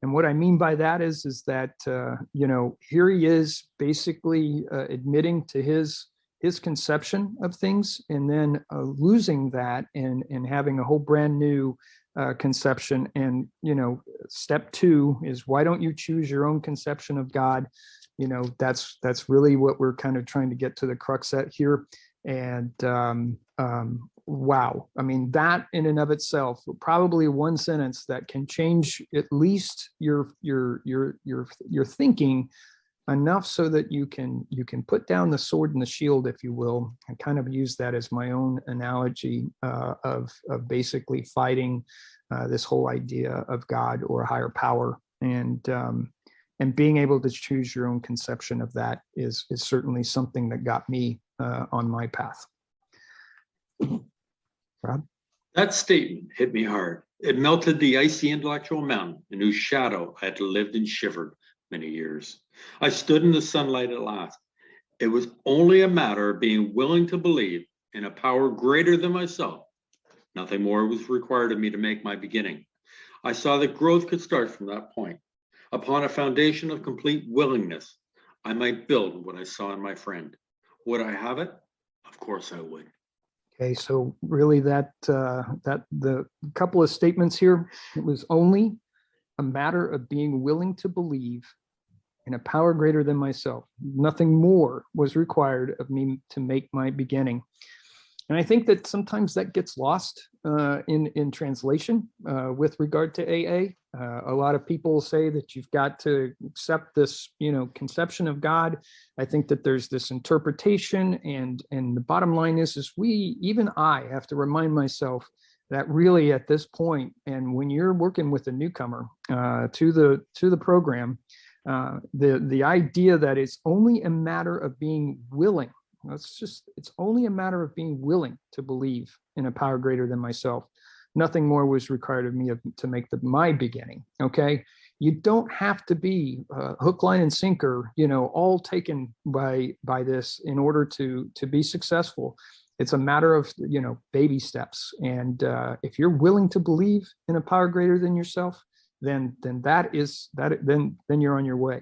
And what I mean by that is that, here he is basically admitting to his conception of things, and then losing that and having a whole brand new conception. And, step 2 is, why don't you choose your own conception of God? That's really what we're kind of trying to get to the crux at here. And wow, I mean, that in and of itself, probably one sentence that can change at least your thinking enough so that you can put down the sword and the shield, if you will. I kind of use that as my own analogy of basically fighting this whole idea of God or a higher power. And being able to choose your own conception of that is certainly something that got me on my path. Rob? That statement hit me hard. It melted the icy intellectual mountain in whose shadow I had lived and shivered many years. I stood in the sunlight at last. It was only a matter of being willing to believe in a power greater than myself. Nothing more was required of me to make my beginning. I saw that growth could start from that point. Upon a foundation of complete willingness, I might build what I saw in my friend. Would I have it? Of course I would. Okay, so really that the couple of statements here, it was only a matter of being willing to believe in a power greater than myself. Nothing more was required of me to make my beginning. And I think that sometimes that gets lost in translation with regard to AA. A lot of people say that you've got to accept this, conception of God. I think that there's this interpretation, and the bottom line is even I have to remind myself that really at this point, and when you're working with a newcomer to the program, the idea that it's only a matter of being willing. It's only a matter of being willing to believe in a power greater than myself. Nothing more was required of me to make my beginning. Okay. You don't have to be hook, line, and sinker, all taken by this in order to be successful. It's a matter of, baby steps. And if you're willing to believe in a power greater than yourself, then you're on your way.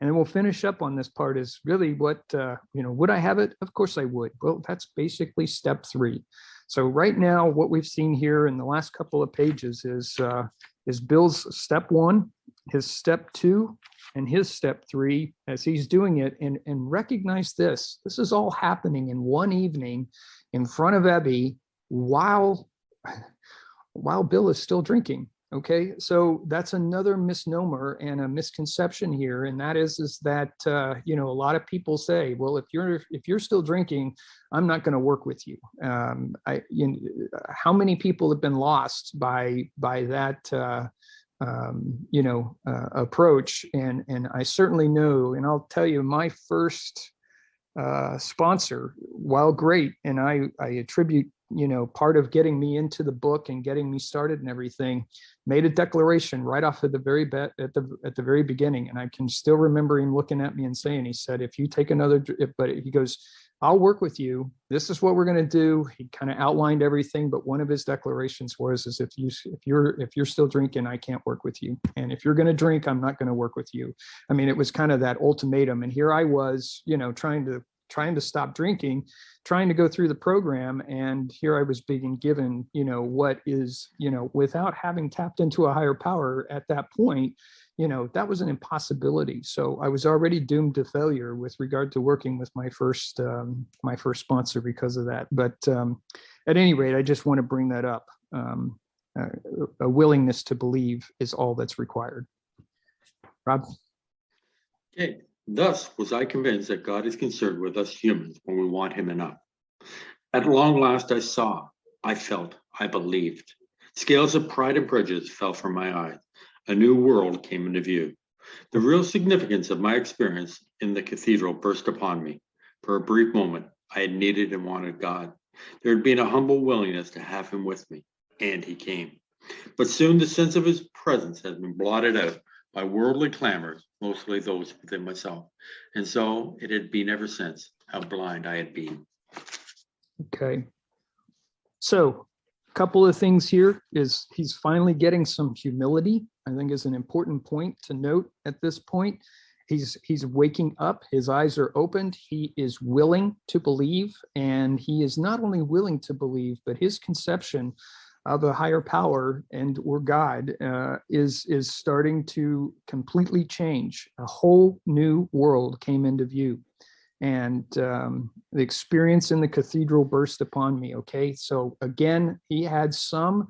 And then we'll finish up on this part is really what, would I have it? Of course I would. Well, that's basically step 3. So right now, what we've seen here in the last couple of pages is Bill's step 1, his step 2, and his step 3 as he's doing it. And recognize this is all happening in one evening in front of Ebby while Bill is still drinking. Okay, so that's another misnomer and a misconception here, and that is that a lot of people say, well, if you're still drinking, I'm not going to work with you. How many people have been lost by that approach? And I certainly know, and I'll tell you, my first sponsor, while great, and I attribute part of getting me into the book and getting me started and everything, made a declaration right off at the very beginning. And I can still remember him looking at me and saying, he said, if you take but he goes, I'll work with you. This is what we're going to do. He kind of outlined everything, but one of his declarations is if you're still drinking, I can't work with you. And if you're going to drink, I'm not going to work with you. I mean, it was kind of that ultimatum. And here I was, trying to stop drinking, trying to go through the program. And here I was being given, what is, without having tapped into a higher power at that point, that was an impossibility. So I was already doomed to failure with regard to working with my first sponsor because of that. But at any rate, I just want to bring that up. A willingness to believe is all that's required. Rob? Okay. Thus was I convinced that God is concerned with us humans when we want him enough. At long last I saw, I felt, I believed. Scales of pride and prejudice fell from my eyes. A new world came into view. The real significance of my experience in the cathedral burst upon me. For a brief moment, I had needed and wanted God. There had been a humble willingness to have him with me, and he came. But soon the sense of his presence has been blotted out by worldly clamors, mostly those within myself. And so it had been ever since. how blind I had been. Okay. So a couple of things here is he's finally getting some humility, I think is an important point to note at this point. He's waking up, his eyes are opened, he is willing to believe, and he is not only willing to believe, but his conception of a higher power and or God is starting to completely change. A whole new world came into view. And the experience in the cathedral burst upon me. Okay, so again, he had some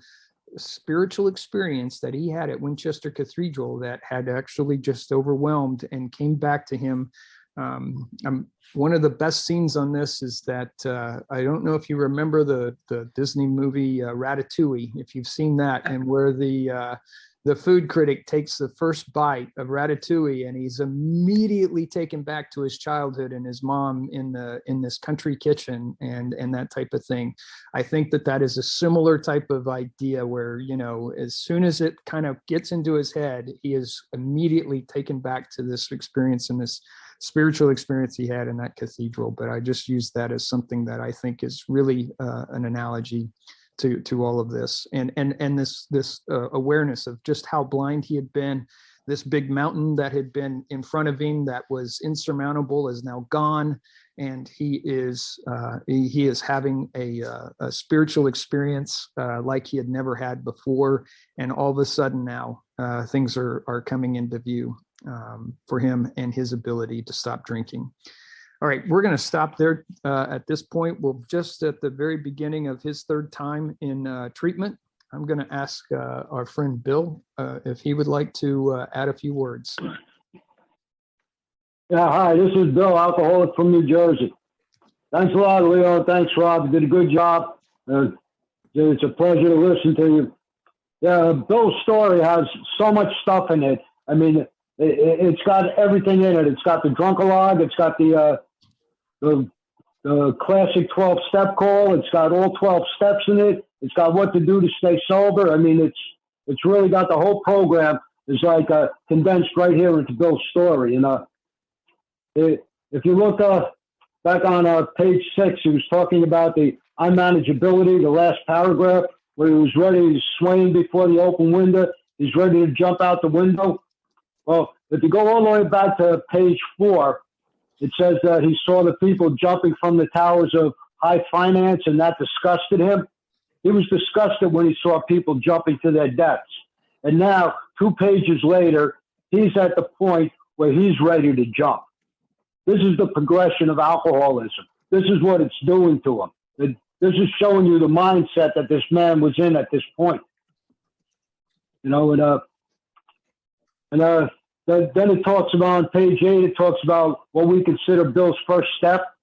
spiritual experience that he had at Winchester Cathedral that had actually just overwhelmed and came back to him. One of the best scenes on this is that I don't know if you remember the Disney movie Ratatouille, if you've seen that, and where the food critic takes the first bite of ratatouille and he's immediately taken back to his childhood and his mom in this country kitchen and that type of thing. I think that is a similar type of idea where, you know, as soon as it kind of gets into his head, he is immediately taken back to this experience and this spiritual experience he had in that cathedral. But I just use that as something that I think is really an analogy to all of this, and this awareness of just how blind he had been. This big mountain that had been in front of him that was insurmountable is now gone, and he is having a spiritual experience like he had never had before. And all of a sudden now things are coming into view for him and his ability to stop drinking. All right, we're going to stop there at this point. We're just at the very beginning of his third time in treatment. I'm going to ask our friend Bill if he would like to add a few words. Yeah, hi, this is Bill, alcoholic from New Jersey. Thanks a lot, Leo. Thanks, Rob. You did a good job. It's a pleasure to listen to you. Yeah, Bill's story has so much stuff in it. I mean, it's got everything in it. It's got the drunkalog. It's got the classic 12-step call. It's got all 12 steps in it. It's got what to do to stay sober. I mean, it's really got the whole program is like condensed right here into Bill's story. And if you look back on page 6, he was talking about the unmanageability, the last paragraph, where he was ready to swing before the open window. He's ready to jump out the window. Well, if you go all the way back to page 4, it says that he saw the people jumping from the towers of high finance, and that disgusted him. He was disgusted when he saw people jumping to their deaths. And now, 2 pages later, he's at the point where he's ready to jump. This is the progression of alcoholism. This is what it's doing to him. This is showing you the mindset that this man was in at this point. You know, then it talks about on page 8, it talks about what we consider Bill's first step.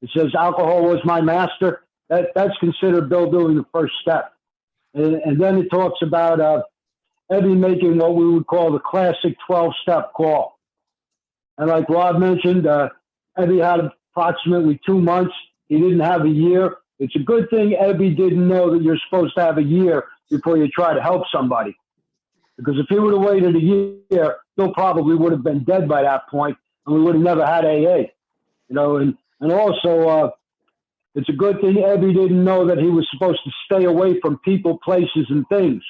It says, alcohol was my master. That's considered Bill doing the first step. And then it talks about Eddie making what we would call the classic 12-step call. And like Rob mentioned, Eddie had approximately 2 months. He didn't have a year. It's a good thing Eddie didn't know that you're supposed to have a year before you try to help somebody. Because if he would have waited a year, Bill probably would have been dead by that point, and we would have never had AA. You know, and also it's a good thing Eddie didn't know that he was supposed to stay away from people, places, and things.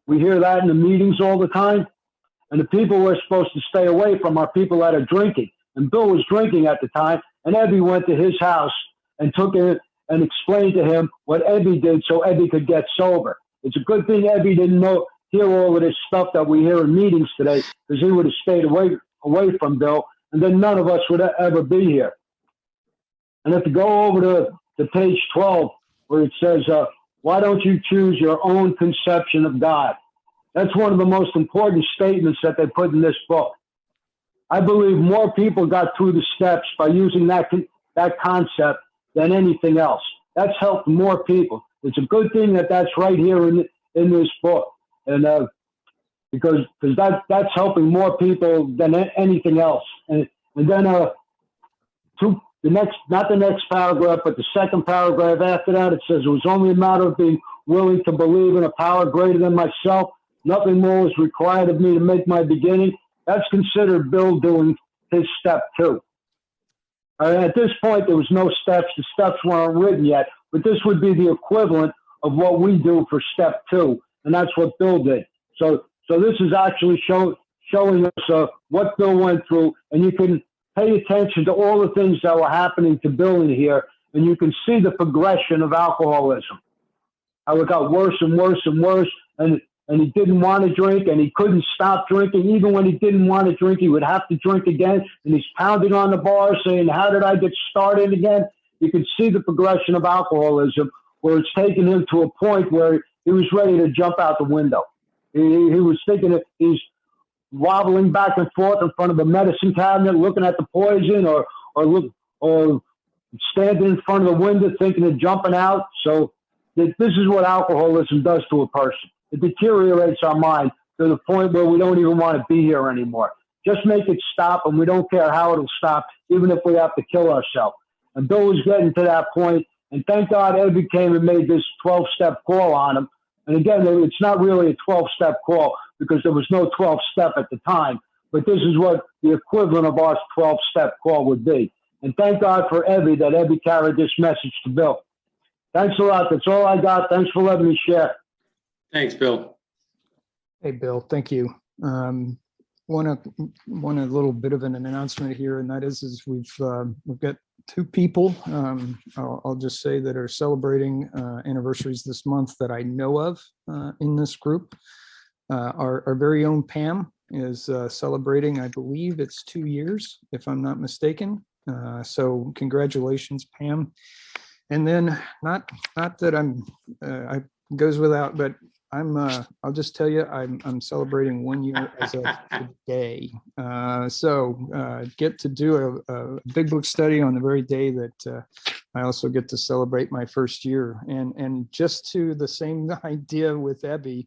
We hear that in the meetings all the time. And the people we're supposed to stay away from are people that are drinking. And Bill was drinking at the time, and Eddie went to his house and took it and explained to him what Eddie did so Eddie could get sober. It's a good thing Eddie didn't hear all of this stuff that we hear in meetings today, because he would have stayed away from Bill, and then none of us would ever be here. And if you go over to page 12, where it says, why don't you choose your own conception of God? That's one of the most important statements that they put in this book. I believe more people got through the steps by using that concept than anything else. That's helped more people. It's a good thing that that's right here in this book. And because that's helping more people than anything else. And then not the next paragraph, but the second paragraph after that, it says it was only a matter of being willing to believe in a power greater than myself. Nothing more was required of me to make my beginning. That's considered Bill doing his step 2. At this point, there was no steps. The steps weren't written yet, but this would be the equivalent of what we do for step 2, and that's what Bill did. So this is actually showing us what Bill went through, and you can pay attention to all the things that were happening to Bill in here, and you can see the progression of alcoholism. How it got worse and worse and worse, and he didn't want to drink, and he couldn't stop drinking. Even when he didn't want to drink, he would have to drink again, and he's pounding on the bar saying, how did I get started again? You can see the progression of alcoholism, where it's taken him to a point where he was ready to jump out the window. He was thinking that he's wobbling back and forth in front of a medicine cabinet, looking at the poison, or standing in front of the window thinking of jumping out. So this is what alcoholism does to a person. It deteriorates our mind to the point where we don't even want to be here anymore. Just make it stop, and we don't care how it'll stop, even if we have to kill ourselves. And Bill was getting to that point, and thank God Ebby came and made this 12-step call on him. And again, it's not really a 12-step call because there was no 12-step at the time, but this is what the equivalent of our 12-step call would be. And thank God for Ebby, that Ebby carried this message to Bill. Thanks a lot. That's all I got. Thanks for letting me share. Thanks, Bill. Hey, Bill, thank you. Want a little bit of an announcement here, and that is we've got 2 people, I'll just say, that are celebrating anniversaries this month that I know of in this group. Our very own Pam is celebrating, I believe it's 2 years, if I'm not mistaken. So congratulations, Pam. And then not that it goes without, but I'll just tell you, I'm celebrating 1 year as of today. So get to do a big book study on the very day that I also get to celebrate my first year. And just to the same idea with Ebby,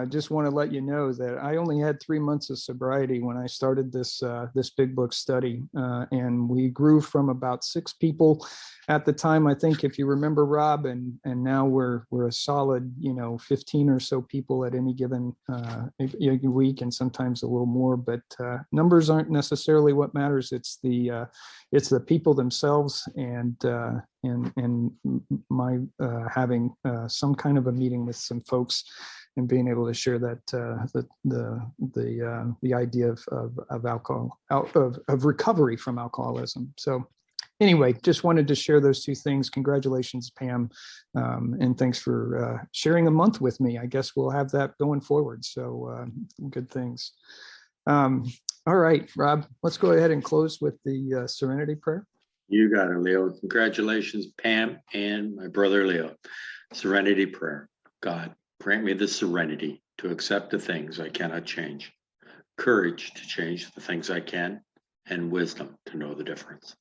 just want to let you know that I only had 3 months of sobriety when I started this big book study, and we grew from about 6 people at the time, I think, if you remember, Rob, and now we're a solid 15 or so people at any given week, and sometimes a little more. But numbers aren't necessarily what matters. It's the people themselves, and my having some kind of a meeting with some folks and being able to share that the idea of alcohol, of recovery from alcoholism. So anyway, just wanted to share those 2 things. Congratulations, Pam, and thanks for sharing a month with me. I guess we'll have that going forward. So good things. All right, Rob, let's go ahead and close with the Serenity Prayer. You got it, Leo. Congratulations, Pam and my brother, Leo. Serenity Prayer. God, grant me the serenity to accept the things I cannot change, courage to change the things I can, and wisdom to know the difference.